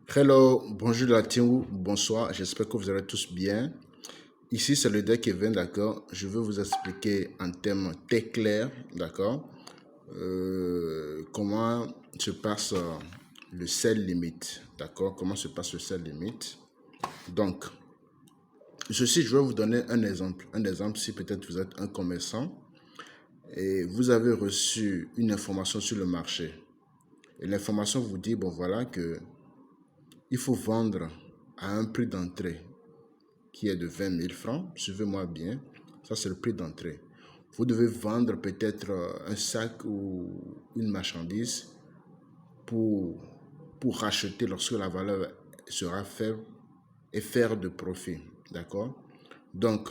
Hello, bonjour la team, bonsoir, j'espère que vous allez tous bien. Ici c'est le deck Kevin, d'accord. Je vais vous expliquer en termes très clairs, d'accord, comment se passe le sell limit, d'accord, comment se passe le sell limit. Donc, ceci, je vais vous donner un exemple. Un exemple, si peut-être vous êtes un commerçant et vous avez reçu une information sur le marché. Et l'information vous dit, bon voilà, que il faut vendre à un prix d'entrée qui est de 20 000 francs. Suivez-moi bien. Ça, c'est le prix d'entrée. Vous devez vendre peut-être un sac ou une marchandise pour, pour racheter lorsque la valeur sera faible et faire de profit. D'accord? Donc,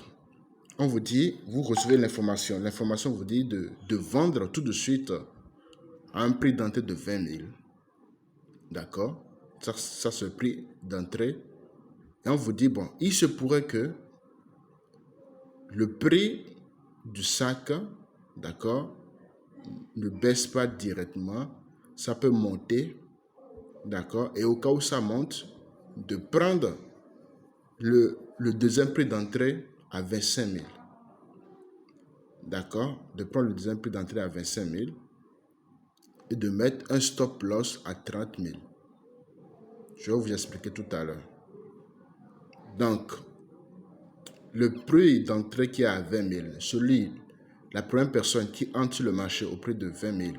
on vous dit, vous recevez l'information. L'information vous dit de vendre tout de suite à un prix d'entrée de 20 000. D'accord? Ça c'est le prix d'entrée. Et on vous dit, bon, il se pourrait que le prix du sac, d'accord, ne baisse pas directement. Ça peut monter, d'accord, et au cas où ça monte, de prendre le deuxième prix d'entrée à 25 000. D'accord, de prendre le deuxième prix d'entrée à 25 000 et de mettre un stop loss à 30 000. Je vais vous expliquer tout à l'heure. Donc, le prix d'entrée qui est à 20 000, la première personne qui entre sur le marché au prix de 20 000,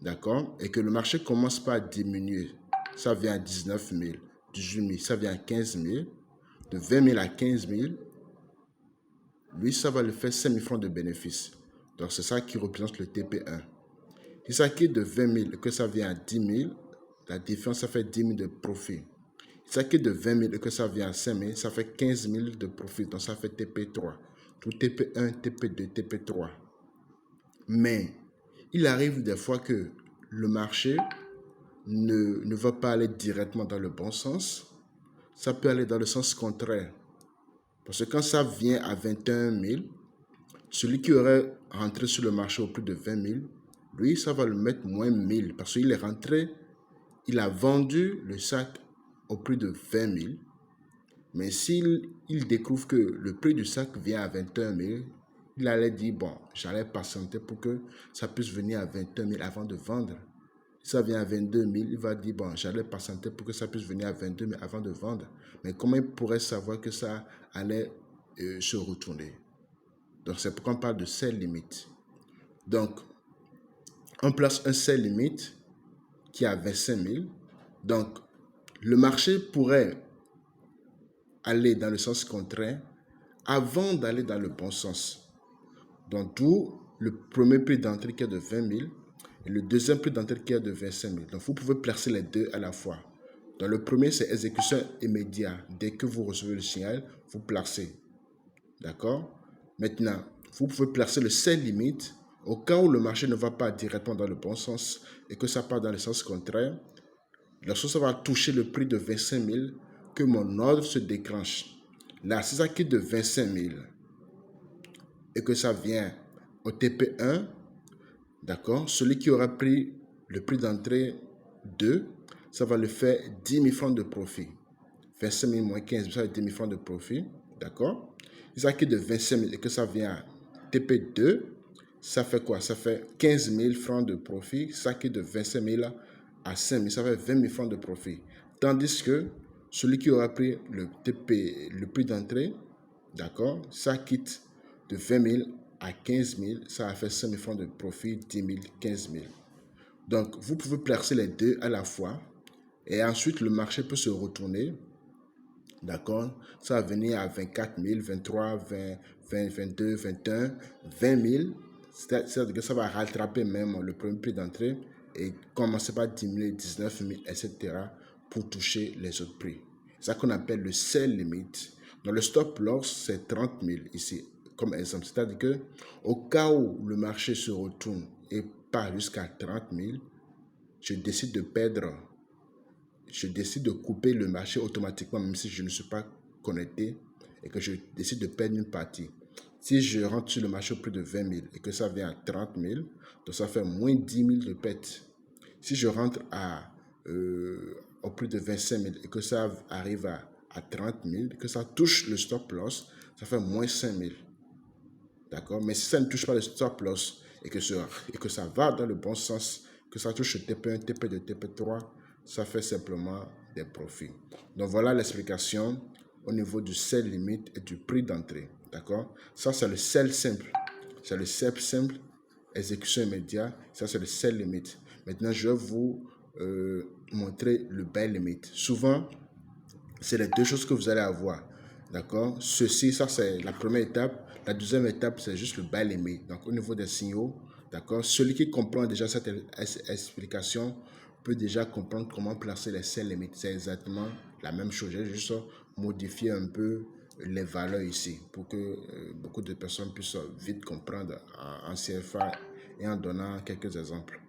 d'accord, et que le marché commence pas à diminuer, ça vient à 19 000, 18 000, ça vient à 15 000, de 20 000 à 15 000, lui, ça va lui faire 5 000 francs de bénéfice. Donc, c'est ça qui représente le TP1. Si ça quitte de 20 000 et que ça vient à 10 000, la différence, ça fait 10 000 de profit. Si ça quitte de 20 000 et que ça vient à 5 000, ça fait 15 000 de profit. Donc, ça fait TP3. Tout TP1, TP2, TP3. Mais, il arrive des fois que le marché ne va pas aller directement dans le bon sens. Ça peut aller dans le sens contraire. Parce que quand ça vient à 21 000, celui qui aurait rentré sur le marché au prix de 20 000, lui, ça va le mettre moins 1000 parce qu'il est rentré, il a vendu le sac au prix de 20 000. Mais s'il découvre que le prix du sac vient à 21 000, il allait dire, bon, j'allais patienter pour que ça puisse venir à 21 000 avant de vendre. Si ça vient à 22 000, il va dire, bon, j'allais patienter pour que ça puisse venir à 22 000 avant de vendre. Mais comment il pourrait savoir que ça allait se retourner? Donc, c'est pourquoi on parle de sell limit. Donc, on place un sell limit qui est à 25 000. Donc, le marché pourrait aller dans le sens contraire avant d'aller dans le bon sens. Donc, d'où le premier prix d'entrée qui est de 20 000 et le deuxième prix d'entrée qui est de 25 000. Donc, vous pouvez placer les deux à la fois. Donc, le premier, c'est exécution immédiate. Dès que vous recevez le signal, vous placez. D'accord? Maintenant, vous pouvez placer le sell limit au cas où le marché ne va pas directement dans le bon sens et que ça part dans le sens contraire. Lorsque ça va toucher le prix de 25 000, que mon ordre se déclenche. Là, si ça quitte de 25 000 et que ça vient au TP1, d'accord, celui qui aura pris le prix d'entrée 2, ça va le faire 10 000 francs de profit. 25 000 moins 15 000, ça fait 10 000 francs de profit, d'accord. Si ça quitte de 25 000 et que ça vient à TP2, ça fait quoi? Ça fait 15 000 francs de profit. Ça quitte de 25 000 à 5 000, ça fait 20 000 francs de profit. Tandis que celui qui aura pris le TP, le prix d'entrée, d'accord, ça quitte de 20 000 à 15 000, ça a fait 5 000 francs de profit, 10 000, 15 000. Donc, vous pouvez placer les deux à la fois et ensuite le marché peut se retourner. D'accord? Ça va venir à 24 000, 23, 20, 20, 22, 21, 20 000. C'est-à-dire que ça va rattraper même le premier prix d'entrée et commencer par diminuer 19 000, etc. pour toucher les autres prix. C'est ça qu'on appelle le sell limit. Dans le stop loss, c'est 30 000 ici, comme exemple. C'est-à-dire que au cas où le marché se retourne et part jusqu'à 30 000, je décide de couper le marché automatiquement, même si je ne suis pas connecté et que je décide de perdre une partie. Si je rentre sur le marché au prix de 20 000 et que ça vient à 30 000, donc ça fait moins 10 000 de perte. Si je rentre plus de 25 000 et que ça arrive à 30 000, que ça touche le stop loss, ça fait moins 5 000. D'accord? Mais si ça ne touche pas le stop loss et que ça va dans le bon sens, que ça touche le TP1, TP2, TP3, ça fait simplement des profits. Donc voilà l'explication au niveau du sell limit et du prix d'entrée. D'accord? Ça, c'est le sell simple. C'est le sell simple, exécution immédiate. Ça, c'est le sell limit. Maintenant, je vais vous montrer le buy limit. Souvent, c'est les deux choses que vous allez avoir. D'accord? Ceci, ça c'est la première étape. La deuxième étape, c'est juste le buy limit. Donc, au niveau des signaux, d'accord? Celui qui comprend déjà cette explication peut déjà comprendre comment placer les sell limits. C'est exactement la même chose. J'ai juste modifié un peu les valeurs ici pour que beaucoup de personnes puissent vite comprendre en CFA et en donnant quelques exemples.